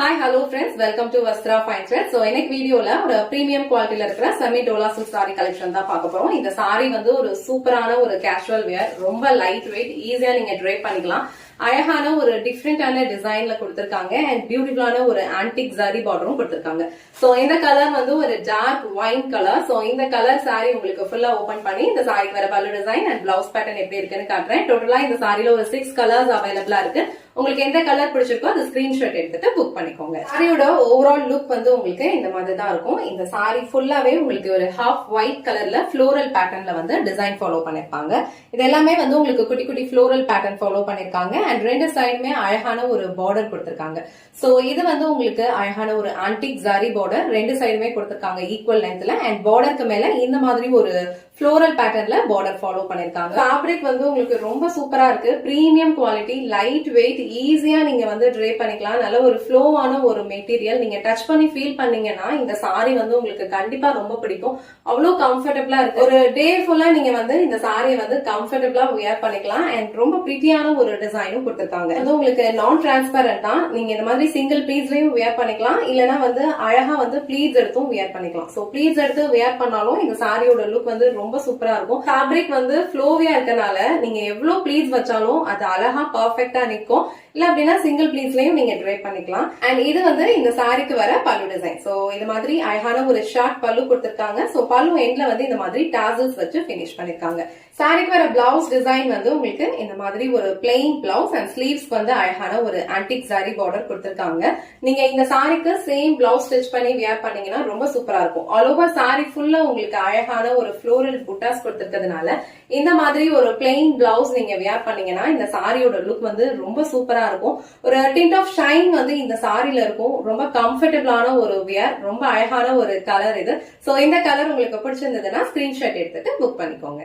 Hi, hello friends. Welcome to Vastra Fine Thread. So, in this video, ஒரு premium quality இருக்கிற semi dola silk saree collection தான் பார்க்க போறோம். இந்த saree வந்து ஒரு சூப்பரான ஒரு casual wear, ரொம்ப light weight, ஈஸியா நீங்க drape பண்ணிக்கலாம். அழகான ஒரு டிஃபரெண்டான டிசைன்ல கொடுத்திருக்காங்க அண்ட் பியூட்டிஃபுல்லான ஒரு ஆன்டிக் ஜரி பார்டரும் கொடுத்திருக்காங்க. சோ இந்த கலர் வந்து ஒரு டார்க் வைன் கலர். சோ இந்த கலர் சாரி உங்களுக்கு ஃபுல்லா ஓபன் பண்ணி இந்த சாரிக்கு வர பல்லு டிசைன் அண்ட் பிளவுஸ் பேட்டர்ன் எப்படி இருக்குன்னு காட்டுறேன். டோட்டலா இந்த சாரில ஒரு 6 கலர்ஸ் அவைலபிளா இருக்கு. உங்களுக்கு எந்த கலர் பிடிச்சிருக்கோ அது ஸ்கிரீன்ஷாட் எடுத்துட்டு புக் பண்ணிக்கோங்க. சாரியோட ஓவரால் லுக் வந்து உங்களுக்கு இந்த மாதிரி தான் இருக்கும். இந்த சாரி ஃபுல்லாவே உங்களுக்கு ஒரு ஹாஃப் ஒயிட் கலர்ல ஃப்ளோரல் பேட்டர்ன்ல வந்து டிசைன் ஃபாலோ பண்ணிருப்பாங்க. இது எல்லாமே வந்து உங்களுக்கு குட்டி குட்டி ஃப்ளோரல் பேட்டர்ன் ஃபாலோ பண்ணிருக்காங்க அண்ட் ரெண்டு சைடுமே அழகான ஒரு பார்டர் கொடுத்திருக்காங்க. சோ இது வந்து உங்களுக்கு அழகான ஒரு ஆன்டிக் ஜரி பார்டர் ரெண்டு சைடுமே கொடுத்திருக்காங்க ஈக்குவல் லென்த்ல அண்ட் பார்டருக்கு மேல இந்த மாதிரி ஒரு ஃப்ளோரல் பேட்டர்ன்ல பார்டர் ஃபாலோ பண்ணிருக்காங்க. ஃபேப்ரிக் வந்து உங்களுக்கு ரொம்ப சூப்பரா இருக்கு. பிரீமியம் குவாலிட்டி, லைட் வெயிட், ஈஸியா நீங்க வந்து ட்ரேப் பண்ணிக்கலாம். நல்ல ஒரு ஃப்ளோவான ஒரு மெட்டீரியல். நீங்க டச் பண்ணி ஃபீல் பண்ணீங்கன்னா இந்த சாரி வந்து உங்களுக்கு கண்டிப்பா ரொம்ப பிடிக்கும். அவ்வளவு கம்ஃபர்டபிளா இருக்கு. ஒரு டே ஃபுல்லா நீங்க வந்து இந்த சாரியை வந்து கம்ஃபர்டபிளா வியர் பண்ணிக்கலாம் அண்ட் ரொம்ப பிரிட்டியான ஒரு டிசைனும் கொடுத்திருக்காங்க. அது உங்களுக்கு நான் டிரான்ஸ்பரண்ட் தான். நீங்க இந்த மாதிரி சிங்கிள் ப்ளீட்ஸ்லயும் வியர் பண்ணிக்கலாம், இல்லனா வந்து அழகா வந்து ப்ளீட்ஸ் எடுத்தும் வியர் பண்ணிக்கலாம். சோ ப்ளீட்ஸ் எடுத்து வியர் பண்ணாலும் இந்த சாரியோட லுக் வந்து ரொம்ப சூப்பரா இருக்கும். ஃபேப்ரிக் வந்து ஃப்ளோவியா இருக்கனால நீங்க எவ்வளவு ப்ளீட்ஸ் வச்சாலும் அது அழகா பர்ஃபெக்ட்டா நிக்கும். இல்ல அப்படின்னா சிங்கிள் ப்ளீட்ஸ்லயும் நீங்க ட்ரேப் பண்ணிக்கலாம். அண்ட் இது வந்து இந்த சாரிக்கு வர பல்லு டிசைன். சோ இது மாதிரி அழகான ஒரு ஷார்ட் பல்லு கொடுத்திருக்காங்க. சோ பல்லு எண்ட்ல வந்து இந்த மாதிரி டாசல்ஸ் வச்சு பினிஷ் பண்ணிருக்காங்க. சாரிக்கு வர பிளவுஸ் டிசைன் வந்து உங்களுக்கு இந்த மாதிரி ஒரு பிளெயின் பிளவுஸ் அண்ட் ஸ்லீவ்ஸ் வந்து அழகான ஒரு ஆன்டிக் ஜரி பார்டர் கொடுத்திருக்காங்க. நீங்க இந்த சாரிக்கு சேம் பிளவுஸ் ஸ்டிச் பண்ணி வியர் பண்ணீங்கன்னா ரொம்ப சூப்பரா இருக்கும். ஆல் ஓவர் சாரி ஃபுல்லா உங்களுக்கு அழகான ஒரு ஃப்ளோரல் புட்டாஸ் கொடுத்திருக்கிறதுனால இந்த மாதிரி ஒரு பிளெயின் பிளவுஸ் நீங்க வியர் பண்ணீங்கன்னா இந்த சாரியோட லுக் வந்து ரொம்ப சூப்பரா இருக்கும். ஒரு டிண்ட் ஆஃப் ஷைன் வந்து இந்த சாரில இருக்கும். ரொம்ப கம்ஃபர்டபிளான ஒரு வியர், ரொம்ப அழகான ஒரு கலர் இது. சோ இந்த கலர் உங்களுக்கு பிடிச்சிருந்ததுன்னா ஸ்கிரீன்ஷாட் எடுத்துட்டு புக் பண்ணிக்கோங்க.